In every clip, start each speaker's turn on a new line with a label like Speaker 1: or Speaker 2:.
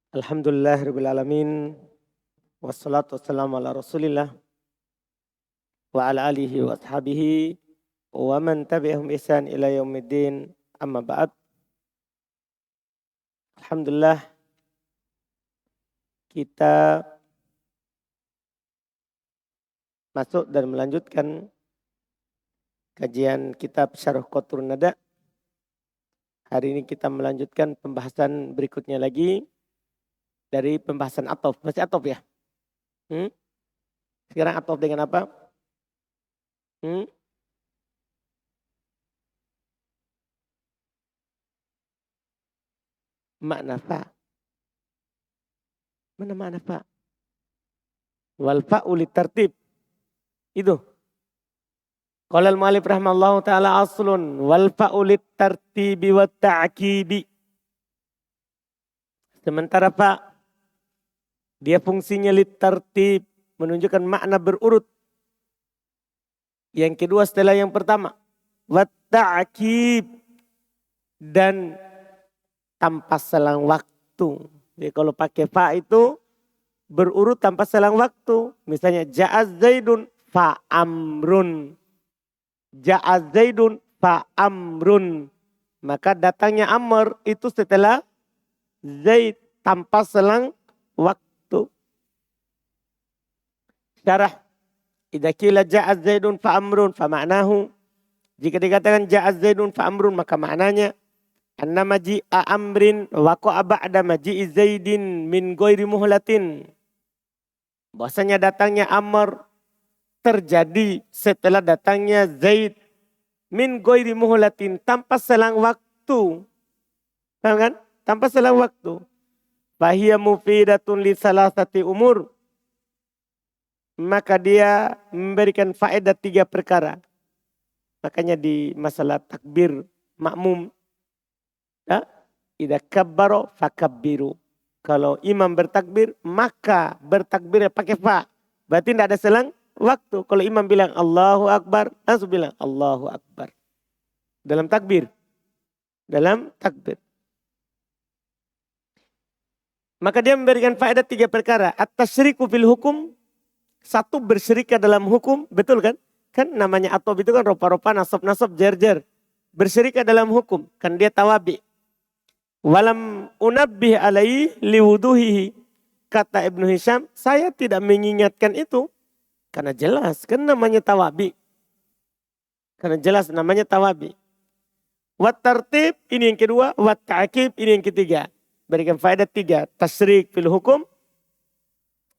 Speaker 1: Alhamdulillahirabbil alamin wassalatu wassalamu ala Rasulillah wa ala alihi wa ashabihi wa man tabi'ahum ihsan ila yaumiddin amma ba'd. Alhamdulillah kita masuk dan melanjutkan kajian kitab Syarh Qatrun Nada. Hari ini kita melanjutkan pembahasan berikutnya lagi dari pembahasan atof. Masih atof ya? Sekarang atof dengan apa? Makna fa. Mana makna fa? Wal fa'u litartib. Itu. Qala al-mu'allif rahimallahu ta'ala aslun wal fa'u litartibi wa ta'kibi. Sementara fa dia fungsinya litartib, menunjukkan makna berurut. Yang kedua setelah yang pertama, wa ta'kib, dan tanpa selang waktu. Jadi kalau pakai fa itu berurut tanpa selang waktu. Misalnya ja'az zaidun fa amrun. Ja'az zaidun fa amrun. Maka datangnya amr itu setelah zaid tanpa selang waktu. Syarah. Idza qila ja'az zaidun fa amrun fa ma'nahu. Jika dikatakan ja'az zaidun fa amrun maka maknanya anna maji'a amrin waqa'a ba'da maji'i zaidin min ghairi muhlatin. Bahwasanya datangnya amr terjadi setelah datangnya zaid min ghairi muhlatin, tanpa selang waktu. Paham kan? Tanpa selang waktu. Fahiya mufidatun li salasati umur. Maka dia memberikan faedah 3 perkara. Makanya di masalah takbir makmum, ya, idza kabbaro fakabbiru. Kalau imam bertakbir, maka bertakbirnya pakai fa. Berarti tidak ada selang waktu. Kalau imam bilang Allahu Akbar, langsung bilang Allahu Akbar. Dalam takbir. Dalam takbir. Maka dia memberikan faedah 3 perkara. At-tasyriku fil hukum. 1, bersyirika dalam hukum. Betul kan? Kan namanya atob itu kan ropa-ropa, nasab-nasab, jer-jer. Bersyirika dalam hukum. Kan dia tawabi. Walam unabbih alaihi liwuduhihi. Kata Ibnu Hisham, saya tidak mengingatkan itu. Karena jelas, kan namanya tawabi. Karena jelas namanya tawabi. Wat tartib, ini yang kedua. Wat ta'kib, ini yang ketiga. Berikan faedah 3. Tasyrik fil hukum.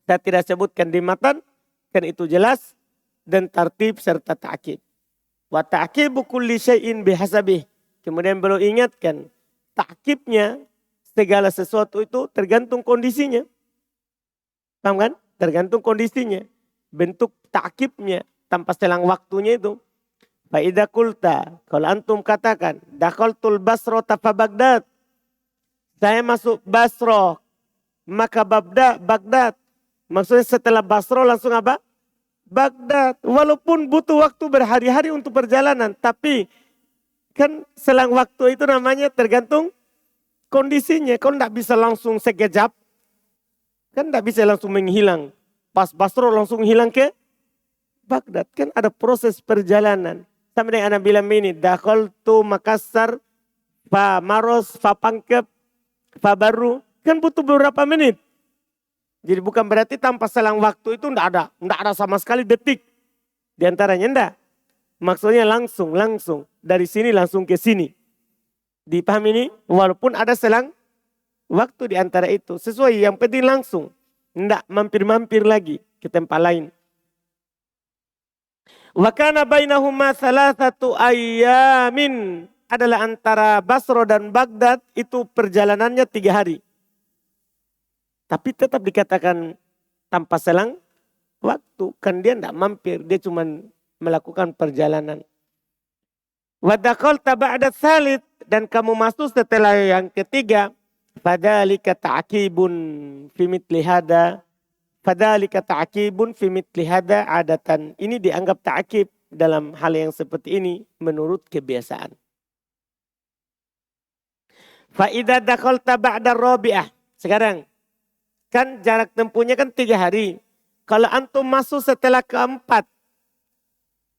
Speaker 1: Saya tidak sebutkan di matan. Kan itu jelas. Dan tartib serta ta'kib. Wa ta'kibu kulli syai'in bihasabih. Kemudian beliau ingatkan. Ta'kibnya, segala sesuatu itu tergantung kondisinya. Paham kan? Tergantung kondisinya. Bentuk ta'kibnya tanpa selang waktunya itu. Fa'idha kulta. Kalau antum katakan. Dakhaltul Basro tafa Baghdad. Saya masuk Basro. Maka Baghdad. Maksudnya setelah Basro langsung apa? Baghdad. Walaupun butuh waktu berhari-hari untuk perjalanan. Tapi kan selang waktu itu namanya tergantung kondisinya. Kalau tidak bisa langsung sekejap. Kan tidak bisa langsung menghilang. Pas Basro langsung hilang ke Baghdad. Kan ada proses perjalanan. Sama dengan anak bilang ini. Dakhaltu Makassar. Fa Maros. Fa Pangkep. Fa Baru. Kan butuh beberapa menit. Jadi bukan berarti tanpa selang waktu itu tidak ada. Tidak ada sama sekali detik. Di antaranya tidak. Maksudnya langsung. Dari sini langsung ke sini. Dipahami ini? Walaupun ada selang waktu di antara itu. Sesuai yang penting langsung. Tidak mampir-mampir lagi ke tempat lain. Wa kana bainahuma salasatu ayyamin. Adalah antara Basro dan Baghdad itu perjalanannya 3 hari. Tapi tetap dikatakan tanpa selang waktu. Kan dia tidak mampir. Dia cuma melakukan perjalanan. Wa dakhalta ba'da tsalits. Dan kamu masuk setelah yang ketiga. Fadzalika ta'kibun fi mithli hada. Fadzalika ta'kibun fi mithli hada adatan. Ini dianggap ta'kib dalam hal yang seperti ini menurut kebiasaan. Fa idza dakhalta ba'da rabi'ah. Sekarang Kan jarak tempuhnya kan 3 hari. Kalau antum masuk setelah keempat,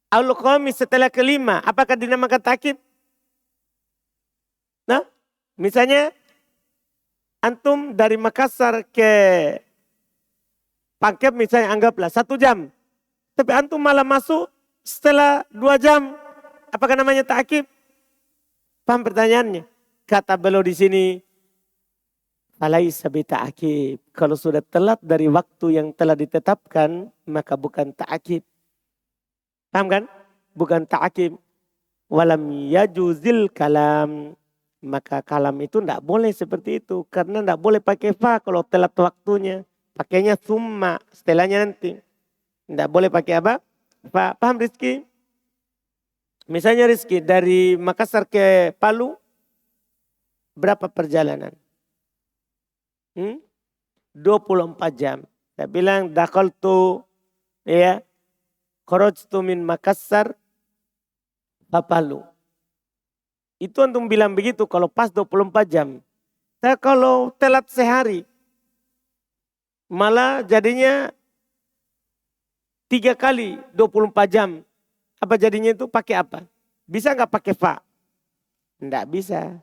Speaker 1: al-khamis setelah kelima, apakah dinamakan ta'kid? Nah, misalnya antum dari Makassar ke Pangkep misalnya anggaplah 1 jam. Tapi antum malah masuk setelah 2 jam. Apakah namanya ta'kid? Paham pertanyaannya? Kata beliau di sini, alaisa bita'kid. Kalau sudah telat dari waktu yang telah ditetapkan, maka bukan ta'kid. Paham kan? Bukan ta'kid. Walam yajuzil kalam. Maka kalam itu tidak boleh seperti itu. Karena tidak boleh pakai fa kalau telat waktunya. Pakainya summa setelahnya nanti. Tidak boleh pakai apa? Fa. Paham Rizky? Misalnya Rizky dari Makassar ke Palu. Berapa perjalanan? 24 jam. Saya bilang dakaltu ya. Kharajtu min Makassar ke Palu. Itu antum bilang begitu kalau pas 24 jam. Saya kalau telat sehari. Malah jadinya 3 kali 24 jam. Apa jadinya itu pakai apa? Bisa nggak pakai fa? Nggak bisa.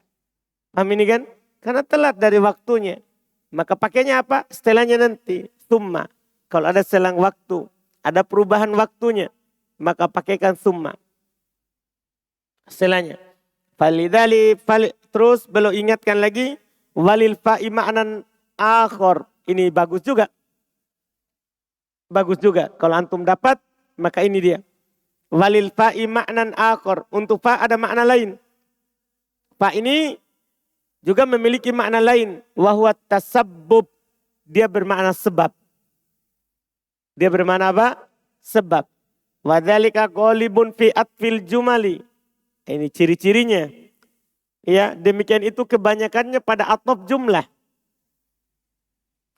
Speaker 1: Paham ini kan? Karena telat dari waktunya. Maka pakainya apa? Setelahnya nanti. Summa. Kalau ada selang waktu. Ada perubahan waktunya. Maka pakaikan summa. Setelahnya. Terus belum ingatkan lagi. Walil fa'i ma'nan akhor. Ini bagus juga. Bagus juga. Kalau antum dapat. Maka ini dia. Walil fa'i ma'nan akhor. Untuk fa ada makna lain. Fa ini juga memiliki makna lain. Wahuwa tasabbub. Dia bermakna sebab. Dia bermakna apa? Sebab. Wadhalika ghalibun fi atfil jumali. Ini ciri-cirinya. Ya, demikian itu kebanyakannya pada atop jumlah.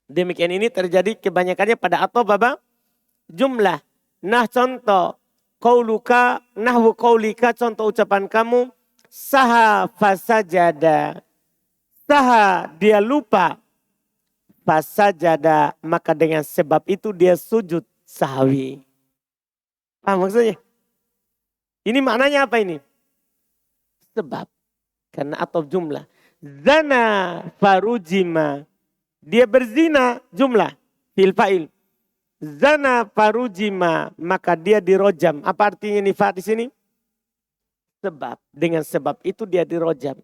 Speaker 1: Demikian ini terjadi kebanyakannya pada atop apa? Jumlah. Nah contoh. Qauluka nahwu qaulika, contoh ucapan kamu. Saha fasajada. Saha dia lupa. Fasajada, maka dengan sebab itu dia sujud sahwi. Paham maksudnya? Ini maknanya apa ini? Sebab. Karena atau jumlah. Zana farujima. Dia berzina jumlah. Fil fa'il. Zana farujima. Maka dia dirojam. Apa artinya nifa di sini? Sebab. Dengan sebab itu dia dirojam.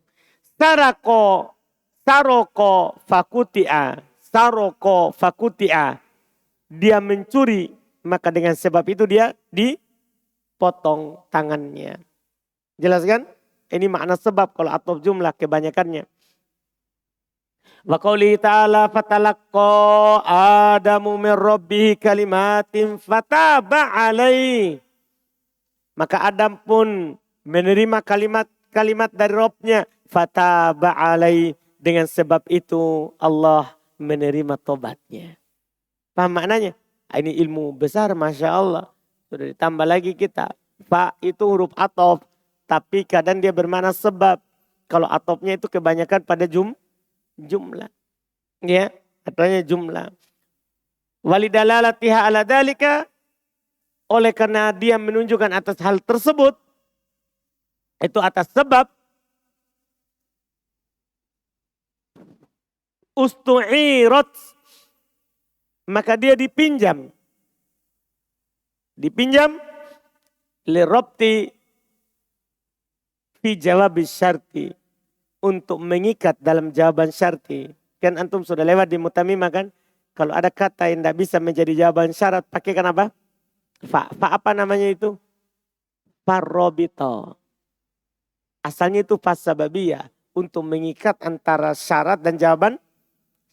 Speaker 1: Saroko fakuti'a. Saroko fakuti'a. Dia mencuri. Maka dengan sebab itu dia dipotong tangannya. Jelas kan? Ini makna sebab kalau atau jumlah kebanyakannya. Wa qawlihi ta'ala fatalaqqa Adamu min rabbihi kalimatin fataba alaihi. Maka Adam pun menerima kalimat dari Rabbnya. Fataba alaihi. Dengan sebab itu Allah menerima tobatnya. Paham maknanya? Ini ilmu besar Masya Allah. Sudah ditambah lagi kita. Fa itu huruf atof. Tapi kadang dia bermakna sebab. Kalau atofnya itu kebanyakan pada jumlah. Ya, artinya jumlah. Walidalalatiha ala dalika. Oleh karena dia menunjukkan atas hal tersebut. Itu atas sebab. Ustu'irat. Maka dia dipinjam. Dipinjam. Lirobti. Fi jawab syarti. Untuk mengikat dalam jawaban syarti. Kan antum sudah lewat di mutamimah kan. Kalau ada kata yang tidak bisa menjadi jawaban syarat. Pakaikan apa? Fa. Fa apa namanya itu? Farrobito. Asalnya itu fa sababiyah. Untuk mengikat antara syarat dan jawaban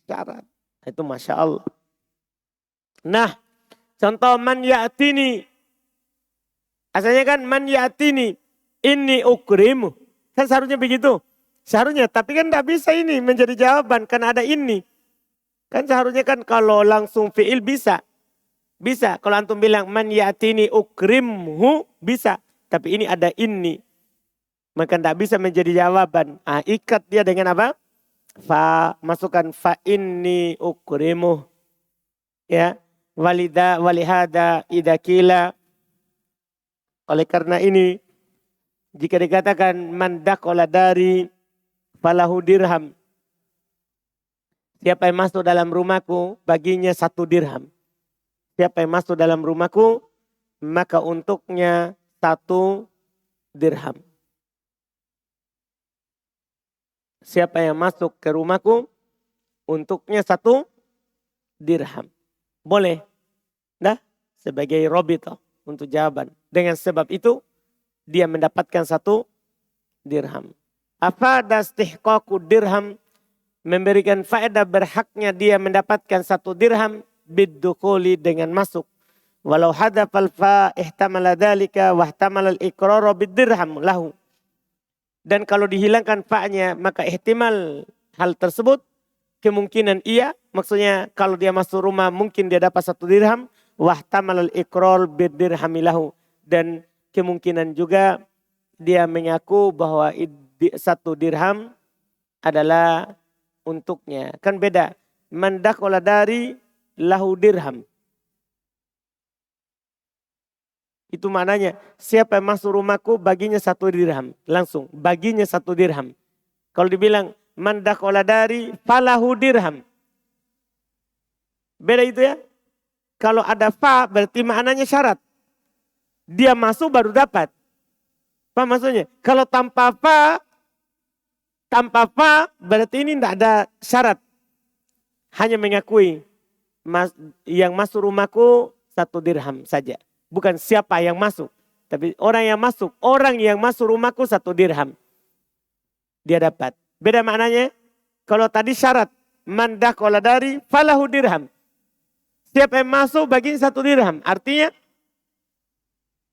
Speaker 1: syarat. Itu Masya Allah. Nah. Contoh man ya'tini. Asalnya kan man ya'tini. Ini ukrimu. Kan seharusnya begitu. Seharusnya. Tapi kan tidak bisa ini menjadi jawaban. Kan ada ini. Kan seharusnya kan kalau langsung fi'il bisa. Bisa. Kalau antum bilang man ya'tini ukrimhu. Bisa. Tapi ini ada ini. Maka tidak bisa menjadi jawaban. Ikat dia dengan apa? Fa, masukkan fa inni ukrimuh. Ya, walihada idakila. Oleh karena ini, jika dikatakan man dakhala dari falahu dirham. Siapa yang masuk dalam rumahku, baginya 1 dirham. Siapa yang masuk dalam rumahku, maka untuknya 1 dirham. Siapa yang masuk ke rumahku, untuknya 1 dirham. Boleh? Nah, sebagai robito untuk jawaban. Dengan sebab itu, dia mendapatkan 1 dirham. Apa dastihqaqu dirham, memberikan faedah berhaknya dia mendapatkan 1 dirham biddukuli dengan masuk. Walau hadafal fa ihtamala dhalika wa ihtamala al-iqrara biddirham lahu. Dan kalau dihilangkan fa-nya maka ihtimal hal tersebut kemungkinan iya, maksudnya kalau dia masuk rumah mungkin dia dapat 1 dirham wa ihtamal al-iqrar biddirham lahu, dan kemungkinan juga dia mengaku bahwa 1 dirham adalah untuknya. Kan beda. Man dakhala dari lahu dirham. Itu maknanya siapa yang masuk rumahku baginya 1 dirham. Langsung baginya 1 dirham. Kalau dibilang man dakhala dari falahu dirham. Beda itu ya. Kalau ada fa berarti maknanya syarat. Dia masuk baru dapat. Apa maksudnya? Kalau tanpa fa berarti ini tidak ada syarat. Hanya mengakui yang masuk rumahku 1 dirham saja. Bukan siapa yang masuk. Tapi orang yang masuk. Orang yang masuk rumahku 1 dirham. Dia dapat. Beda maknanya. Kalau tadi syarat. Man dakhala dari falahu dirham. Siapa yang masuk baginya 1 dirham. Artinya.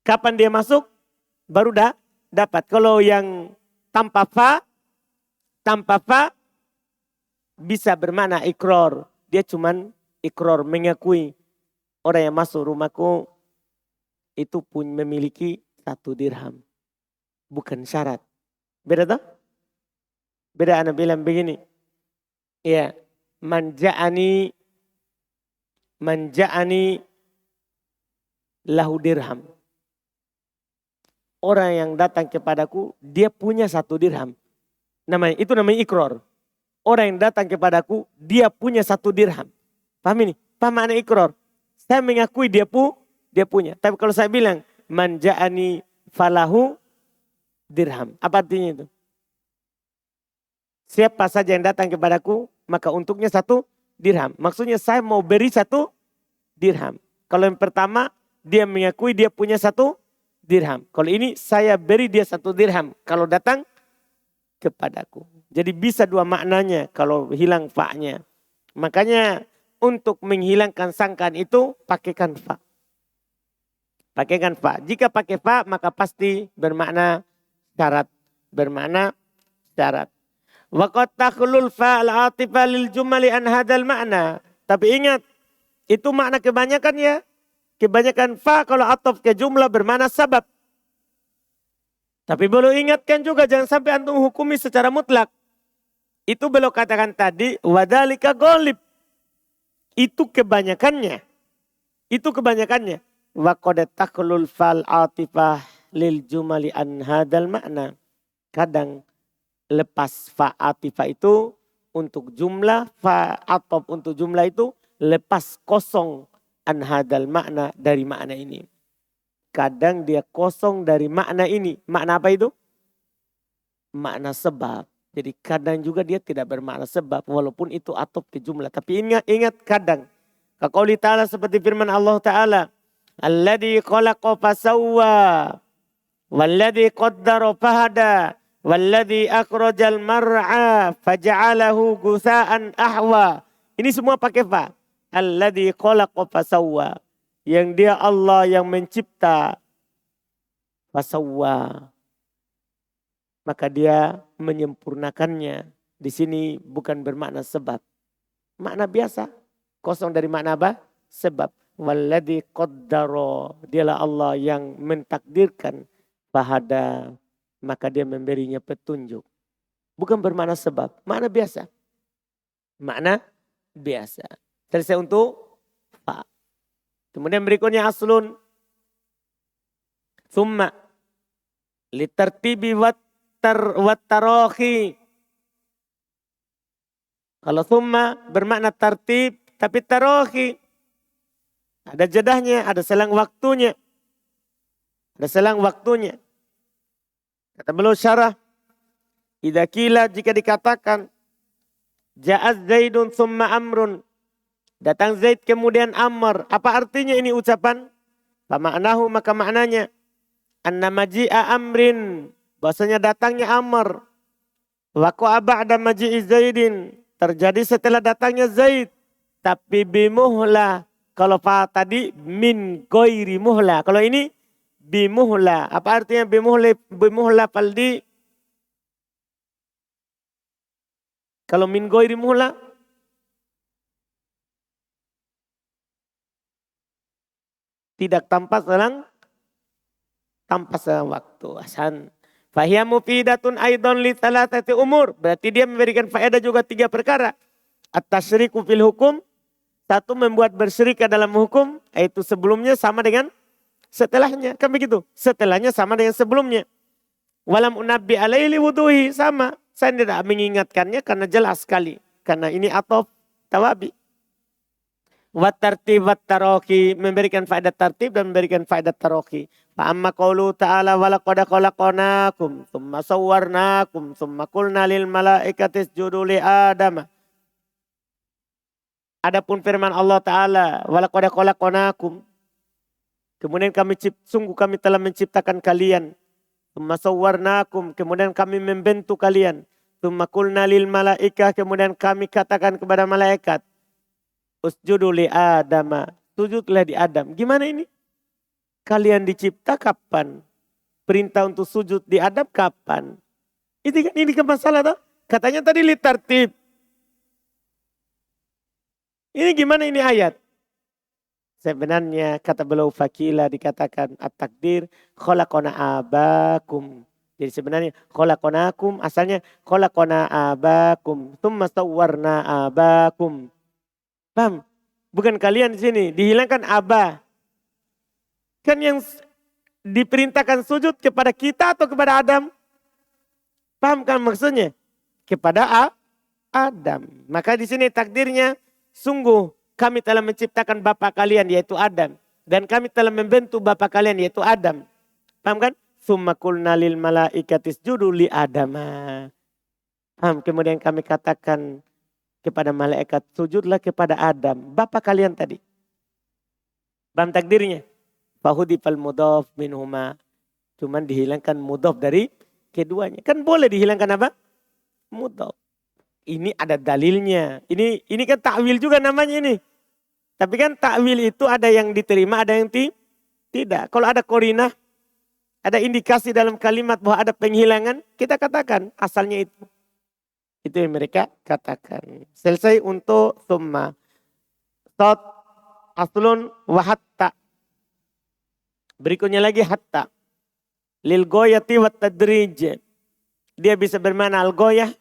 Speaker 1: Kapan dia masuk. Baru dapat. Kalau yang tanpa fa. Bisa bermakna ikrar. Dia cuman ikrar mengakui. Orang yang masuk rumahku. Itu pun memiliki 1 dirham. Bukan syarat. Beda tak? Beda anak bilang begini. Ya. Manja'ani lahu dirham. Orang yang datang kepadaku. Dia punya 1 dirham. Itu namanya ikrar. Orang yang datang kepadaku. Dia punya 1 dirham. Paham ini? Paham makna ikrar? Saya mengakui dia punya. Tapi kalau saya bilang manja'ani falahu dirham. Apa artinya itu? Siapa saja yang datang kepadaku maka untuknya 1 dirham. Maksudnya saya mau beri 1 dirham. Kalau yang pertama dia mengakui dia punya 1 dirham. Kalau ini saya beri dia 1 dirham. Kalau datang kepadaku. Jadi bisa 2 maknanya kalau hilang fa-nya. Makanya untuk menghilangkan sangkaan itu pakaikan fa. Pakaikan fa. Jika pakai fa maka pasti bermakna syarat. Bermakna syarat. Waqad takhlul fa al-'atifah lil jumali an hadzal makna. Tapi ingat itu makna kebanyakan ya. Kebanyakan fa kalau ataf ke jumlah bermakna sabab. Tapi belum ingatkan juga jangan sampai antum hukumi secara mutlak. Itu belum katakan tadi wadhalika ghalib. Itu kebanyakannya. Wa qad taqlul fal atifah lil jumali an hadal makna. Kadang lepas fa atifah itu untuk jumlah, fa ataf untuk jumlah itu lepas kosong an hadal makna dari makna ini. Kadang dia kosong dari makna ini. Makna apa itu? Makna sebab. Jadi kadang juga dia tidak bermakna sebab walaupun itu ataf ke jumlah. Tapi ingat kadang. Kaqouli ta'ala seperti firman Allah Ta'ala. Alladzi khalaqa fasawwa. Walladzi qaddara fahada. Walladzi akhrajal mar'a. Faja'alahu gusa'an ahwa. Ini semua pakai fa. Alladzi khalaqa fasawwa. Yang dia Allah yang mencipta. Fasawwa. Maka dia menyempurnakannya. Di sini bukan bermakna sebab. Makna biasa. Kosong dari makna apa? Sebab. Walladzi qaddara. Dialah Allah yang mentakdirkan. Fahada. Maka dia memberinya petunjuk. Bukan bermakna sebab. Makna biasa. Makna biasa. Selesai untuk fa. Kemudian berikutnya aslun. Summa. Litartibi wattarohi. Kalau summa bermakna tartib. Tapi tarohi. Ada jedahnya, ada selang waktunya. Ada selang waktunya. Kata beliau syarah. Idza qila jika dikatakan ja'az Zaidun summa Amrun. Datang Zaid kemudian Amr. Apa artinya ini ucapan? Famaknahu maka maknanya anna maji'a Amrin. Bahasanya datangnya Amr. Waqa'a ba'da maji'i Zaidin. Terjadi setelah datangnya Zaid. Tapi bimuhla. Kalau fa tadi min ghairi muhla. Kalau ini bimuhla. Apa artinya bimuhla? Bimuhla paldi. Kalau min ghairi muhla. Tidak tanpa selang waktu. Hasan. Fahiya mufidatun aidon li thalathati umur. Berarti dia memberikan faedah juga 3 perkara. At-tasyriku fil hukum. 1 membuat bersyirikat dalam hukum. Yaitu sebelumnya sama dengan setelahnya. Kan begitu. Setelahnya sama dengan sebelumnya. Walam unabbi alaihi wuduhi. Sama. Saya tidak mengingatkannya karena jelas sekali. Karena ini atof tawabi. Wat tartib wat taroki. Memberikan faedah tartib dan memberikan faedah taroki. Fa'amma qawlu ta'ala walaqad khalaqnakum. Thumma sawwarnakum. Thumma qulna lil malaikati isjudu li Adama. Adapun firman Allah Ta'ala. Walaqad khalaqnakum. Kemudian sungguh kami telah menciptakan kalian. Thumma sawwarnakum. Kemudian kami membentuk kalian. Thumma qulna lil malaikah. Kemudian kami katakan kepada malaikat. Usjudu li Adama. Sujudlah di Adam. Gimana ini? Kalian dicipta kapan? Perintah untuk sujud di Adam kapan? Ini kan masalah toh? Katanya tadi li tartib. Ini gimana ini ayat? Sebenarnya kata beliau fakila dikatakan at-takdir khalaqana abakum. Jadi sebenarnya khalaqanakum asalnya khalaqana abakum tsumma sawwarna abakum. Paham? Bukan kalian di sini dihilangkan aba. Kan yang diperintahkan sujud kepada kita atau kepada Adam? Paham kan maksudnya? Kepada Adam. Maka di sini takdirnya sungguh kami telah menciptakan bapa kalian yaitu Adam. Dan kami telah membentuk bapa kalian yaitu Adam. Paham kan? Summa qulna lil malaikati isjudu li Adama. Paham? Kemudian kami katakan kepada malaikat sujudlah kepada Adam. Bapa kalian tadi. Paham takdirnya? Fahudifal mudhaf minhuma. Cuman dihilangkan mudhaf dari keduanya. Kan boleh dihilangkan apa? Mudhaf. Ini ada dalilnya. Ini kan takwil juga namanya ini. Tapi kan takwil itu ada yang diterima, ada yang tidak. Kalau ada korinah, ada indikasi dalam kalimat bahwa ada penghilangan, kita katakan asalnya itu. Itu yang mereka katakan. Selesai untuk summa. Sot aslun wa hatta. Berikutnya lagi hatta. Lil goyati wa tadrij. Dia bisa bermakna al goyah.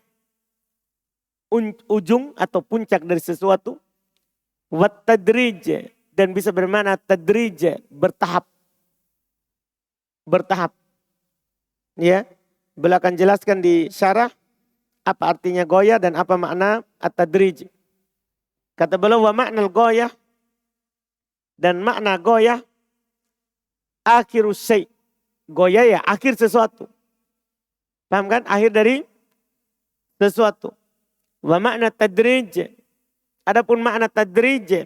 Speaker 1: Ujung atau puncak dari sesuatu. Wat tadrij. Dan bisa bermakna tadrij. Bertahap. Bertahap. Ya. Beliau akan jelaskan di syarah. Apa artinya goyah dan apa makna at-tadrij. Kata beliau wa makna al-goyah. Dan makna goyah. Akhirus syai'. Goyah ya akhir sesuatu. Paham kan? Akhir dari sesuatu. Wa makna tadrij. Adapun makna tadrij.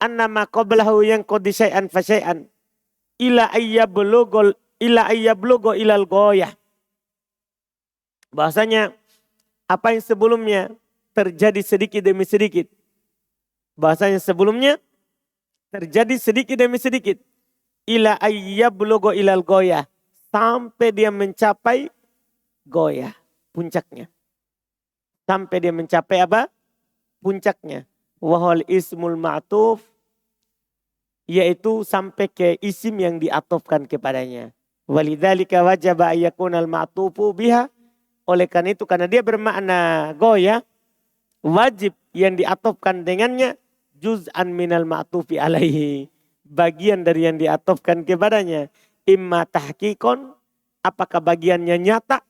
Speaker 1: Annama qablahu yang qadi syai'an fa syai'an. Ila ayyablugo ilal goyah. Bahasanya apa yang sebelumnya terjadi sedikit demi sedikit. Bahasanya sebelumnya terjadi sedikit demi sedikit. Ila ayyablugo ilal goyah. Sampai dia mencapai goyah. Puncaknya. Sampai dia mencapai apa? Puncaknya. Wahal ismul ma'tuf. Yaitu sampai ke isim yang diatofkan kepadanya. Walidzalika wajaba ayyakunal ma'tufu biha. Oleh karena itu karena dia bermakna goyah. Wajib yang diatofkan dengannya juz'an minal ma'tufi alaihi. Bagian dari yang diatofkan kepadanya. Imma tahqiqon, apakah bagiannya nyata?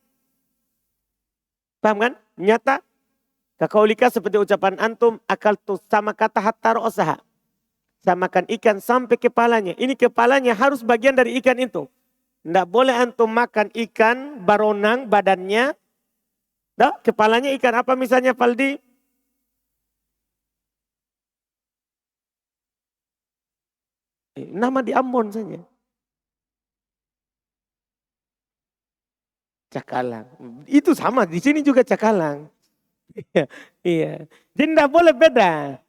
Speaker 1: Paham kan? Nyata. Kakaulika seperti ucapan antum, akal tu sama kata hatta ro'saha. Samakan ikan sampai kepalanya. Ini kepalanya harus bagian dari ikan itu. Tidak boleh antum makan ikan baronang badannya. Dah, kepalanya ikan apa misalnya Faldi? Nama di Ambon saja. Cakalang. Itu sama, di sini juga cakalang. Iya. Jadi tidak boleh beda.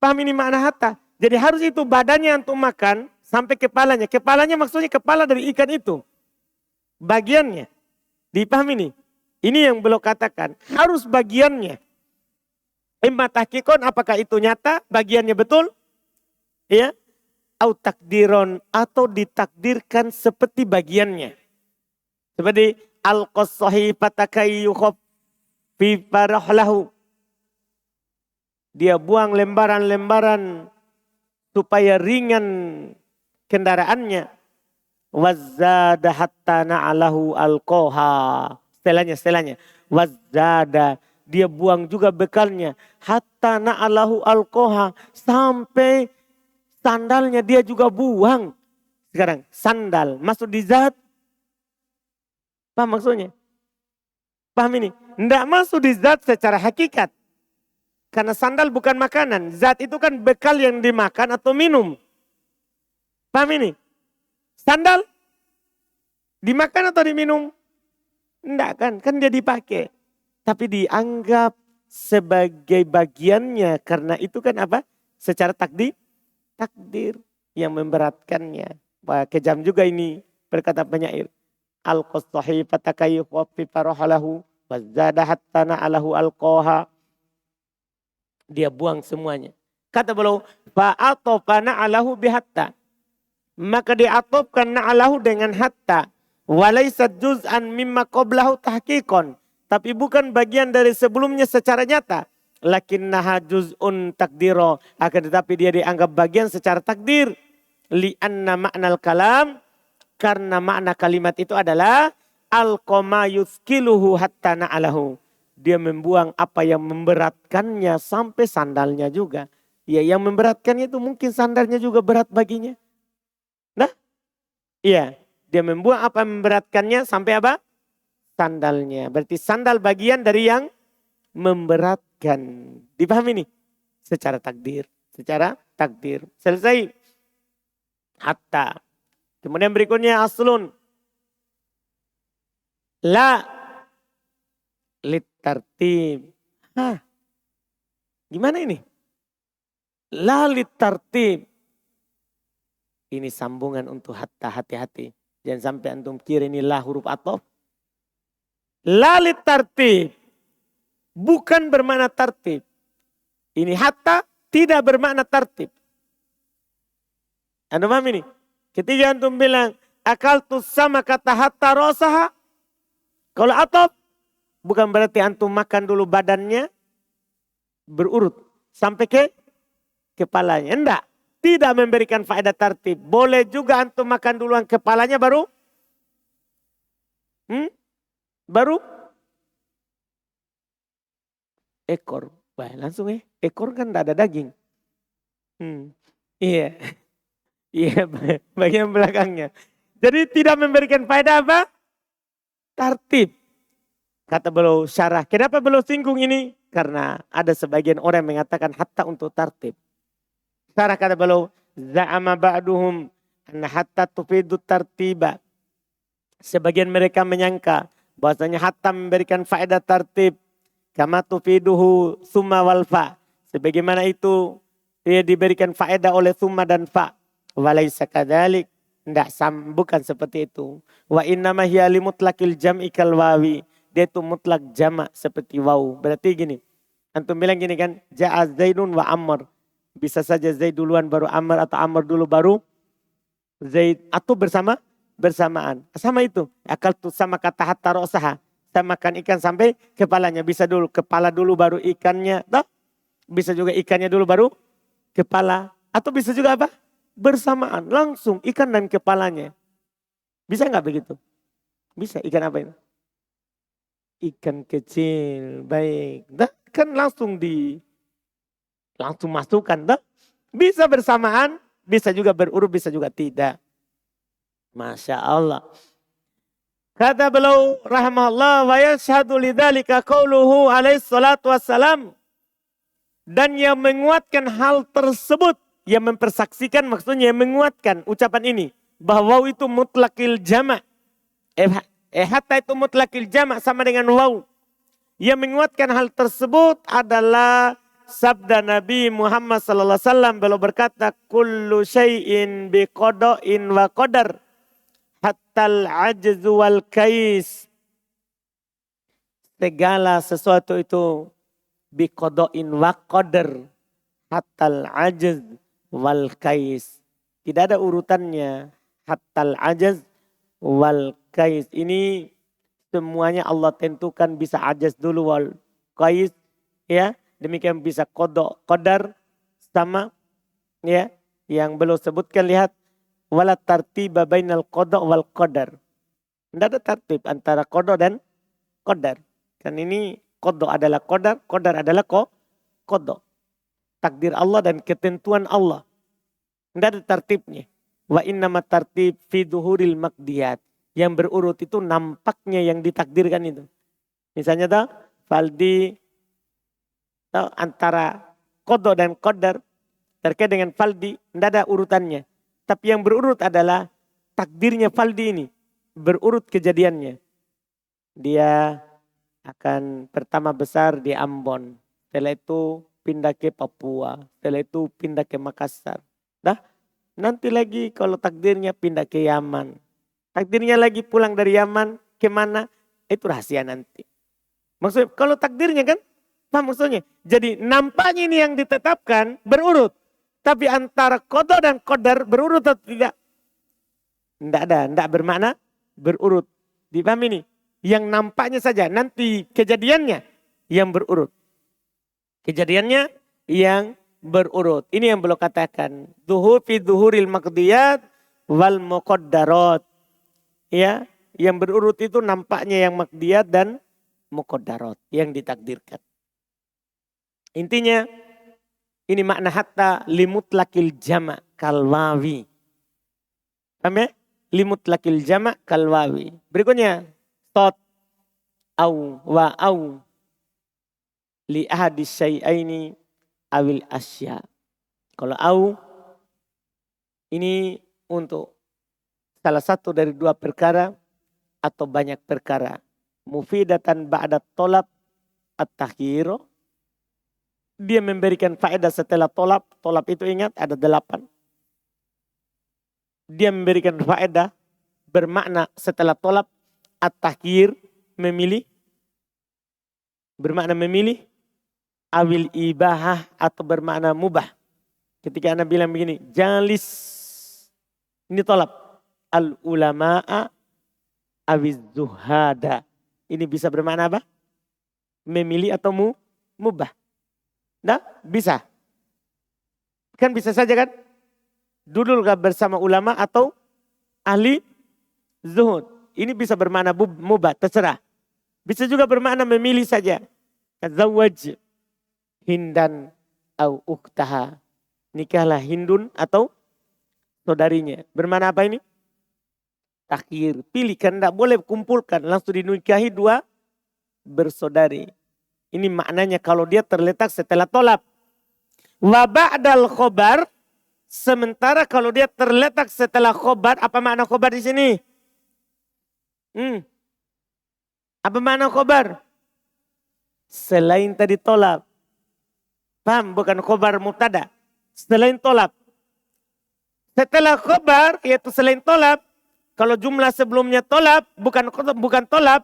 Speaker 1: Paham ini makna hatta? Jadi harus itu badannya untuk makan sampai kepalanya. Kepalanya maksudnya kepala dari ikan itu. Bagiannya. Dipahami ini? Ini yang belum katakan. Harus bagiannya. Imma tahqiqon, apakah itu nyata? Bagiannya betul? Ya. Au takdiron, atau ditakdirkan seperti bagiannya. Seperti al-qassahi patakayyukhaf fi farahlahu. Dia buang lembaran-lembaran supaya ringan kendaraannya. Wazzada hatta na'alahu alqoha. Setelahnya. Wazzada, dia buang juga bekalnya. Hatta na'alahu alqoha. Sampai sandalnya dia juga buang. Sekarang sandal masuk di zat. Paham maksudnya? Paham ini? Tidak masuk di zat secara hakikat. Karena sandal bukan makanan. Zat itu kan bekal yang dimakan atau minum. Paham ini? Sandal dimakan atau diminum? Tidak kan? Kan dia dipakai. Tapi dianggap sebagai bagiannya. Karena itu kan apa? Secara takdir yang memberatkannya. Wah, kejam juga ini berkata penyair. Al-qassahi fatakayyuf wa fi farahalahu wa zada hatta na'alahu alqoha. Dia buang semuanya. Kata beliau, fa'atofa na'alahu bihatta. Maka diatofkan na'alahu dengan hatta. Walaysat juz'an mimma qablahu tahqiqon. Tapi bukan bagian dari sebelumnya secara nyata. Lakinnaha juz'un takdiro. Akan tetapi dia dianggap bagian secara takdir. Li'anna ma'nal kalam. Karena makna kalimat itu adalah al-qama yuskiluhu hatta na'alahu. Dia membuang apa yang memberatkannya sampai sandalnya juga. Ya, yang memberatkannya itu mungkin sandalnya juga berat baginya. Nah, iya. Dia membuang apa yang memberatkannya sampai apa? Sandalnya. Berarti sandal bagian dari yang memberatkan. Dipahami nih? Secara takdir. Selesai. Hatta. Kemudian berikutnya aslun. La litartib. Gimana ini? La litartib. Ini sambungan untuk hatta, hati-hati. Jangan sampai antum kira ini la huruf athof. La litartib. Bukan bermakna tartib. Ini hatta tidak bermakna tartib. Anda paham ini? Ketika antum bilang akal tu sama kata hatta rosaha. Kalau athof. Bukan berarti antum makan dulu badannya berurut sampai ke kepalanya. Enggak. Tidak memberikan faedah tartib. Boleh juga antum makan duluan kepalanya baru. Baru ekor. Wah, langsung ekor kan tidak ada daging. Iya. Iya, bagian belakangnya. Jadi tidak memberikan faedah apa? Tartib. Kata beliau syarah. Kenapa beliau singgung ini? Karena ada sebagian orang yang mengatakan hatta untuk tartib. Syarah kata beliau. Za'ama ba'duhum anna hatta tufidu tartiba. Sebagian mereka menyangka bahwasanya hatta memberikan faedah tartib. Kama tufiduhu summa wal fa. Sebagaimana itu dia diberikan faedah oleh summa dan fa. Walaysa kadzalik. Bukan seperti itu. Wa innama hiya limutlaqil jam'i kal wawi. Dia itu mutlak jamak seperti waw. Berarti gini. Antum bilang gini kan. Ja'a Zaidun wa Ammar. Bisa saja Zaid duluan baru Ammar. Atau Ammar dulu baru Zaid. Atau bersamaan. Sama itu. Akal tu sama kata hatta ro'saha. Samakan ikan sampai kepalanya. Bisa dulu kepala dulu baru ikannya. Toh? Bisa juga ikannya dulu baru kepala. Atau bisa juga apa? Bersamaan. Langsung ikan dan kepalanya. Bisa nggak begitu? Bisa. Ikan apa itu? Ikan kecil. Baik. Nah, kan langsung masukkan. Nah, bisa bersamaan. Bisa juga berurut. Bisa juga tidak. Masya Allah. Kata beliau rahmatullah wa yashhadu lidzalika qauluhu alaihi salatu wassalam. Dan yang menguatkan hal tersebut, yang mempersaksikan maksudnya yang menguatkan ucapan ini. Bahwa waw itu mutlakil jama'. Hatta itu mutlakil jama' sama dengan waw. Yang menguatkan hal tersebut adalah sabda Nabi Muhammad sallallahu alaihi wasallam. Beliau berkata, kullu syai'in biqada'in wa qadar. Hattal ajzu wal kais. Segala sesuatu itu biqada'in wa qadar. Hattal ajz wal kais. Tidak ada urutannya. Hattal ajz wal kais. Ini semuanya Allah tentukan, bisa ajaz dulu wal kais. Ya, demikian bisa qadar sama ya yang belum sebutkan, lihat wala tartiba bainal qada wal qadar. Tidak ada tertib antara qada dan qadar. Kan ini qada adalah qadar adalah qada. Takdir Allah dan ketentuan Allah. Tidak ada tertibnya. Wa innama tartib fi dhuhuril maqdiyat. Yang berurut itu nampaknya yang ditakdirkan itu. Misalnya tahu faldi tahu antara qada dan qadar terkait dengan faldi tidak ada urutannya. Tapi yang berurut adalah takdirnya faldi ini. Berurut kejadiannya. Dia akan pertama besar di Ambon. Setelah itu pindah ke Papua. Setelah itu pindah ke Makassar. Dah, nanti lagi kalau takdirnya pindah ke Yaman. Takdirnya lagi pulang dari Yaman kemana? Itu rahasia nanti. Maksudnya kalau takdirnya kan, paham maksudnya? Jadi nampaknya ini yang ditetapkan berurut. Tapi antara qada dan qadar berurut atau tidak? Tidak ada, tidak bermakna berurut. Dipahami ini? Yang nampaknya saja, nanti kejadiannya yang berurut. Kejadiannya yang berurut. Ini yang belum katakan. Zuhur fi zuhuril maqdiyat wal muqaddarat. Ya, yang berurut itu nampaknya yang maqdiyat dan muqaddarat. Yang ditakdirkan. Intinya, ini makna hatta limutlakil jama' kalwawi. Paham ya? Limutlakil jama' kalwawi. Berikutnya. Tot au wa au. Li ahadis syai'aini awil asya. Kalau au. Ini untuk salah satu dari dua perkara. Atau banyak perkara. Mufidatan ba'da tolab at-takhiro. Dia memberikan faedah setelah tolab. Tolab itu ingat ada 8. Dia memberikan faedah bermakna setelah tolab at-takhir, memilih. Bermakna memilih. Awil ibahah atau bermakna mubah. Ketika Anda bilang begini, jalis. Ini tolab. Al-ulama'a awiz zuhada. Ini bisa bermakna apa? Memilih atau mubah. Nah, bisa. Kan bisa saja kan? Duduk bersama ulama atau ahli zuhud. Ini bisa bermakna mubah, terserah. Bisa juga bermakna memilih saja. Tazawwaj hindan au ukhtaha. Nikahlah Hindun atau saudarinya. Bermakna apa ini? Takhir. Pilih, kan tidak boleh kumpulkan. Langsung dinikahi dua bersaudari. Ini maknanya kalau dia terletak setelah tolab. Wa ba'dal khobar. Sementara kalau dia terletak setelah khobar. Apa makna khobar di sini? Apa makna khobar? Selain tadi tolab. Paham? Bukan khobar mubtada. Selain tolab. Setelah khobar, yaitu selain tolab. Kalau jumlah sebelumnya tolab, bukan tolab.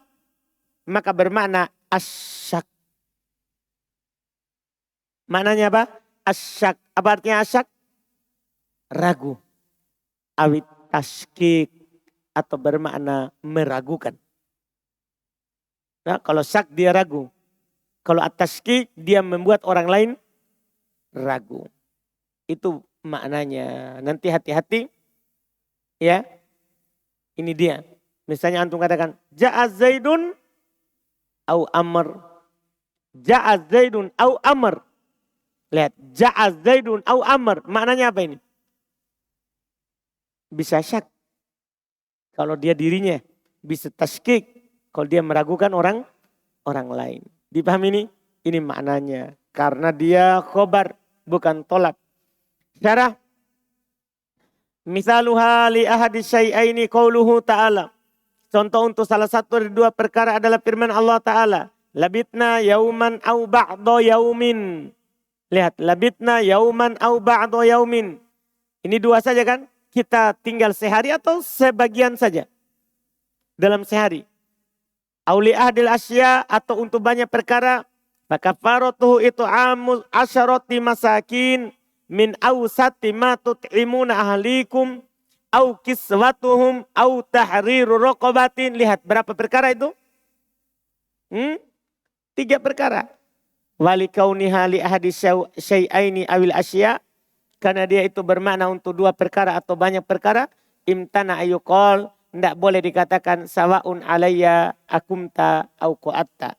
Speaker 1: Maka bermakna asyak. Maknanya apa? Asyak. Apa artinya asyak? Ragu. Awit tashkik. Atau bermakna meragukan. Nah, kalau syak dia ragu. Kalau at-tashkik dia membuat orang lain ragu. Itu maknanya. Nanti hati-hati ya. Ini dia. Misalnya antum katakan ja'a Zaidun au Amr. Ja'a Zaidun au Amr. Lihat, ja'a Zaidun au Amr. Maknanya apa ini? Bisa syak. Kalau dia dirinya, bisa taskik. Kalau dia meragukan orang lain. Dipahami ini? Ini maknanya. Karena dia khobar, bukan tolab. Syarah. Misaluha li ahadi syai'aini qauluhu ta'ala. Contoh untuk salah satu dari dua perkara adalah firman Allah Ta'ala. Labitna yauman au ba'do yaumin. Lihat, labitna yauman au ba'do yaumin. Ini dua saja kan? Kita tinggal sehari atau sebagian saja dalam sehari. Auli ahdil asya atau untuk banyak perkara. Maka faratuhu itu amul asyarati masakin min awsati ma tut'imuna ahlikum au kiswatuhum au tahriru raqabatin. Lihat berapa perkara itu? 3 perkara. Wali kauniha li ahadi syai'aini awil asya. Karena dia itu bermakna untuk 2 perkara atau banyak perkara. Imtana ayuqol. Tidak boleh dikatakan sawaun alayya akumta au qu'atta.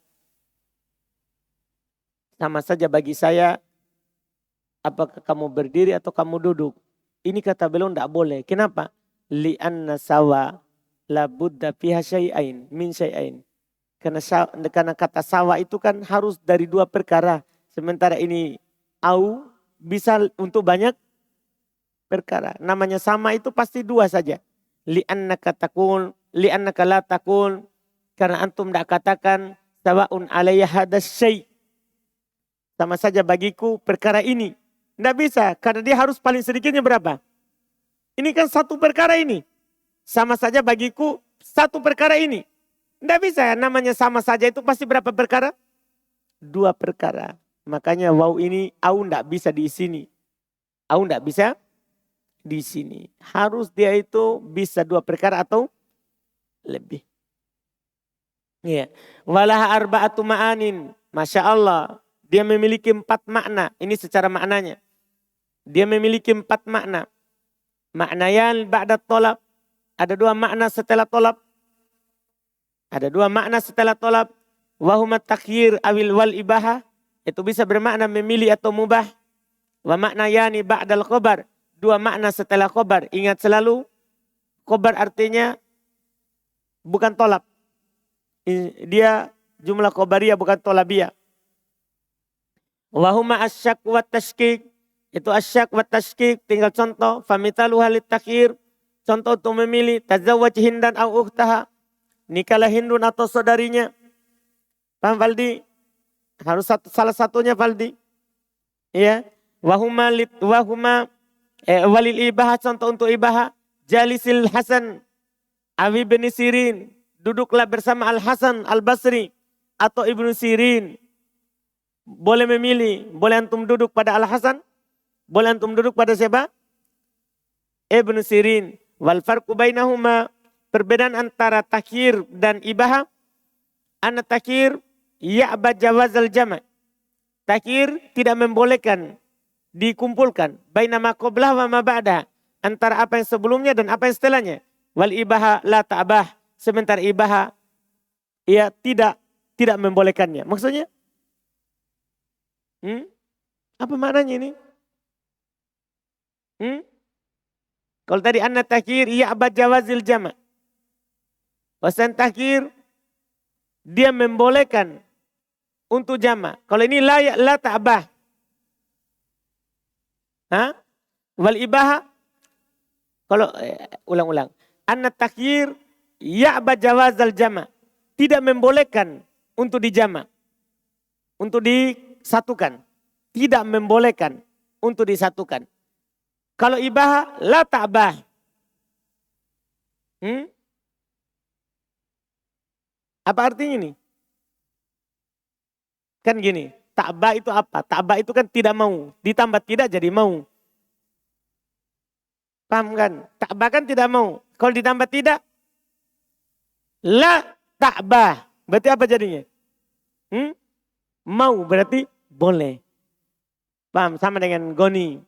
Speaker 1: Sama saja bagi saya apakah kamu berdiri atau kamu duduk. Ini kata beliau tidak boleh. Kenapa? Li'anna sawa la budda fiha syai'ain min syai'ain. Karena kata sawa itu kan harus dari 2 perkara. Sementara ini au bisa untuk banyak perkara. Namanya sama itu pasti 2 saja. Li'annaka la takun. Karena antum tidak katakan sawaun alayya hadas syai'. Sama saja bagiku perkara ini. Tidak bisa. Karena dia harus paling sedikitnya berapa? Ini kan 1 perkara ini. Sama saja bagiku 1 perkara ini. Tidak bisa. Namanya sama saja itu pasti berapa perkara? 2 perkara. Makanya waw ini au tidak bisa di sini. Au tidak bisa di sini. Harus dia itu bisa 2 perkara atau lebih. Ya. Walah arba'atu ma'anin. Masya Allah. Dia memiliki 4 makna. Ini secara maknanya. Dia memiliki 4 makna. Maknayan ba'da tolab. Ada 2 makna setelah tolab. Ada 2 makna setelah tolab. Wahumat takhir awil wal ibaha. Itu bisa bermakna memilih atau mubah. Wa maknayani ba'dal khobar. 2 makna setelah khobar. Ingat selalu. Khobar artinya bukan tolab. Dia jumlah khobariyah bukan tolabiyah. Wahuma asyak wa tashkik. Itu asyak wa tashkik. Tinggal contoh. Famitaluha lit takhir. Contoh untuk memilih. Tazawwaj hindan au ukhtaha. Nikahlah hindun atau saudarinya. Paham Faldi? Harus salah satunya Faldi. Ya. Wahuma walil ibaha. Contoh untuk ibaha. Jalisil Hasan. Abi bin Sirin. Duduklah bersama Al-Hasan Al-Basri. Atau Ibnu Sirin. Boleh memilih. Boleh antum duduk pada Al-Hasan. Boleh antum duduk pada siapa? Ibnu Sirin. Wal farqu bainahuma. Perbedaan antara takhir dan ibaha. Anna takhir ya'ba jawazal jama'. Takhir tidak membolehkan dikumpulkan. Bainama qablah wa ma ba'da. Antara apa yang sebelumnya dan apa yang setelahnya. Wal ibaha la ta'bah. Sementara ibaha ia tidak membolehkannya. Maksudnya? Apa maknanya ini? Kalau tadi anna takhir ya'ba jawazil jama'. Wasan takhir dia membolehkan untuk jama'. Kalau ini la ta'bah. Wal ibaha. Kalau ulang-ulang. Anna takhir ya'ba jawazal jama'. Tidak membolehkan untuk dijama'. Untuk disatukan. Tidak membolehkan untuk disatukan. Kalau ibaha la ta'bah. Apa artinya ini? Kan gini, ta'bah itu apa? Ta'bah itu kan tidak mau. Ditambah tidak jadi mau. Paham kan? Ta'bah kan tidak mau. Kalau ditambah tidak, la ta'bah. Berarti apa jadinya? Mau berarti boleh. Paham? Sama dengan goni.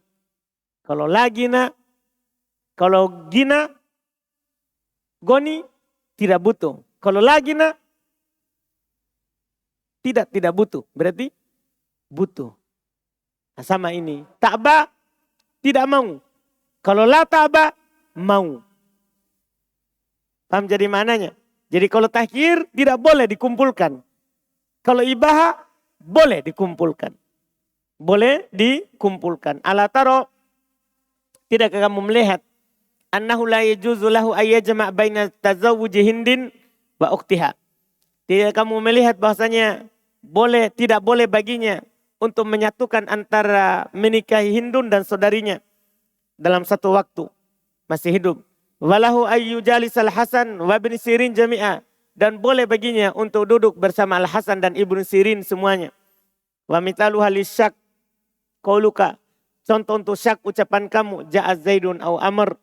Speaker 1: Kalau lagina, kalau gina, goni tidak butuh. Kalau lagina, tidak butuh. Berarti butuh. Nah, sama ini. Ta'ba, tidak mau. Kalau la ta'ba, mau. Paham jadi mananya? Jadi kalau takhir tidak boleh dikumpulkan. Kalau ibaha boleh dikumpulkan. Boleh dikumpulkan. Ala taro, tidakkah kamu melihat annahu la yajuzu lahu ayyajma' baina tazawwuji Hindin wa ukhtiha. Tidak kamu melihat bahasanya tidak boleh baginya untuk menyatukan antara menikahi Hindun dan saudarinya dalam satu waktu masih hidup. Walahu ayyu jalisal Hasan wa ibn Sirin jami'a, dan boleh baginya untuk duduk bersama Al Hasan dan Ibnu Sirin semuanya. Wa mitalu halisyak qauluka, contoh untuk syak ucapan kamu, ja'a Zaidun au Amr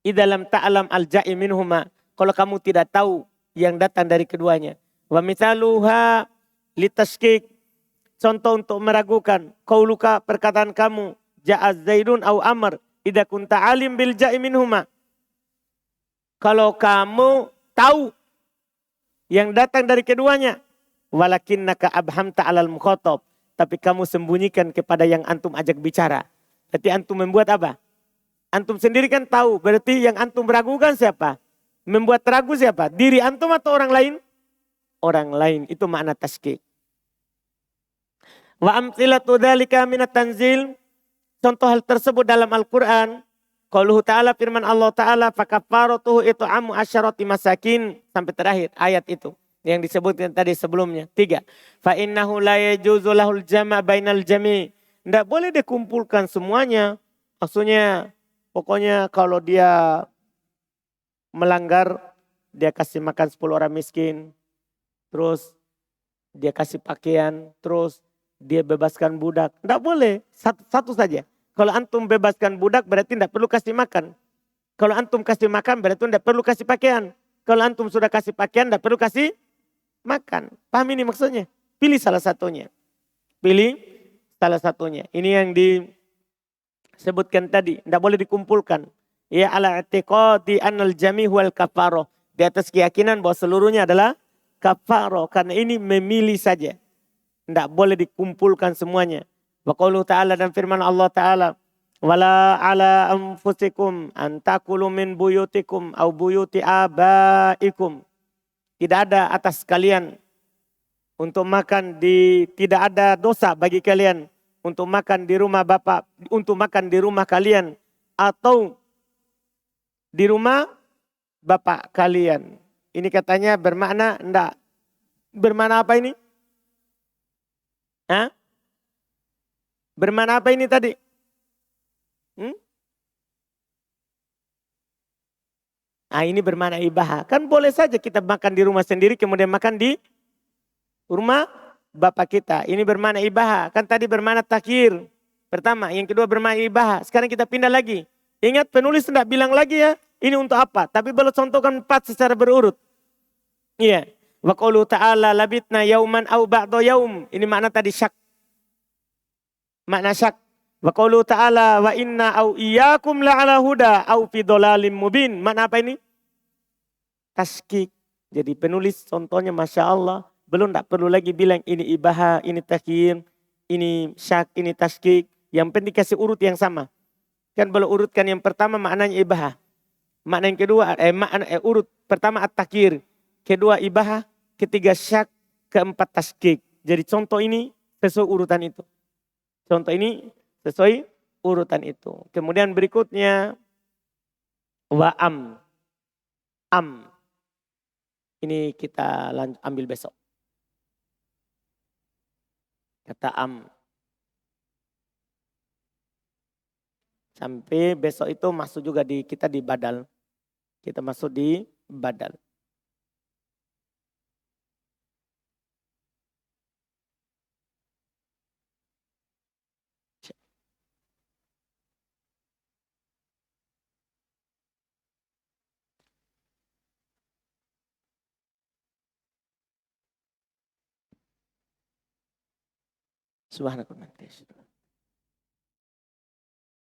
Speaker 1: idza lam ta'lam al-ja'i minhuma, kalau kamu tidak tahu yang datang dari keduanya. Wa mithaluha litashkik, contoh untuk meragukan, qauluka perkataan kamu, ja'a Zaidun au Amr idza kunta alim bil ja'i minhuma, kalau kamu tahu yang datang dari keduanya. Walakinnaka abhamta 'alal mukhatab, tapi kamu sembunyikan kepada yang antum ajak bicara. Berarti antum membuat apa? Antum sendiri kan tahu, berarti yang antum ragukan siapa? Membuat ragu siapa? Diri antum atau orang lain? Orang lain, itu makna tashkik. Wa amthilatu dzalika minat tanzil, contoh hal tersebut dalam Al-Quran. Qauluhu ta'ala, firman Allah Ta'ala, fakaffaratuhu it'amu asyarati masakin, sampai terakhir ayat itu yang disebutkan tadi sebelumnya. 3. Fa innahu la yajuzu lahul jama' bainal jami'. Tidak boleh dikumpulkan semuanya. Maksudnya pokoknya kalau dia melanggar, dia kasih makan 10 orang miskin, terus dia kasih pakaian, terus dia bebaskan budak. Tidak boleh, satu saja. Kalau antum bebaskan budak berarti tidak perlu kasih makan. Kalau antum kasih makan berarti tidak perlu kasih pakaian. Kalau antum sudah kasih pakaian tidak perlu kasih makan. Paham ini maksudnya? Pilih salah satunya. Pilih salah satunya. Ini yang disebutkan tadi. Tidak boleh dikumpulkan. Ya ala i'tiqadi annal jami' wal kafaroh. Di atas keyakinan bahwa seluruhnya adalah kafaroh. Karena ini memilih saja. Tidak boleh dikumpulkan semuanya. Wa qauluhu ta'ala, dan firman Allah Ta'ala, wala ala anfusikum an takulu min buyutikum au buyuti abaikum. Tidak ada atas kalian untuk makan tidak ada dosa bagi kalian untuk makan di rumah bapak, untuk makan di rumah kalian atau di rumah bapak kalian. Ini katanya bermakna enggak. Bermakna apa ini? Hah? Bermakna apa ini tadi? Nah, ini bermakna ibaha. Kan boleh saja kita makan di rumah sendiri kemudian makan di rumah bapak kita. Ini bermakna ibaha. Kan tadi bermakna takhir. Pertama, yang kedua bermakna ibaha. Sekarang kita pindah lagi. Ingat penulis tidak bilang lagi ya, ini untuk apa. Tapi boleh contohkan 4 secara berurut. Iya. Wa qauluhu ta'ala labitna yauman au ba'da yaum. Ini makna tadi syak. Makna syak. Wa qauluhu ta'ala wa inna au iyyakum la'ala huda au fi dhalalim mubin. Makna apa ini? Tashkik. Jadi penulis contohnya Masya Allah. Belum tak perlu lagi bilang ini ibaha, ini takhir, ini syak, ini tashkik. Yang penting kasih urut yang sama. Kan boleh urutkan yang pertama maknanya ibaha. Makna yang kedua, urut pertama at-takhir. Kedua ibaha, ketiga syak, keempat tashkik. Jadi contoh ini sesuai urutan itu. Contoh ini sesuai urutan itu. Kemudian berikutnya wa'am. Am. Ini kita ambil besok. Kata am. Sampai besok itu masuk juga kita di badal. Kita masuk di badal. Subhanallah.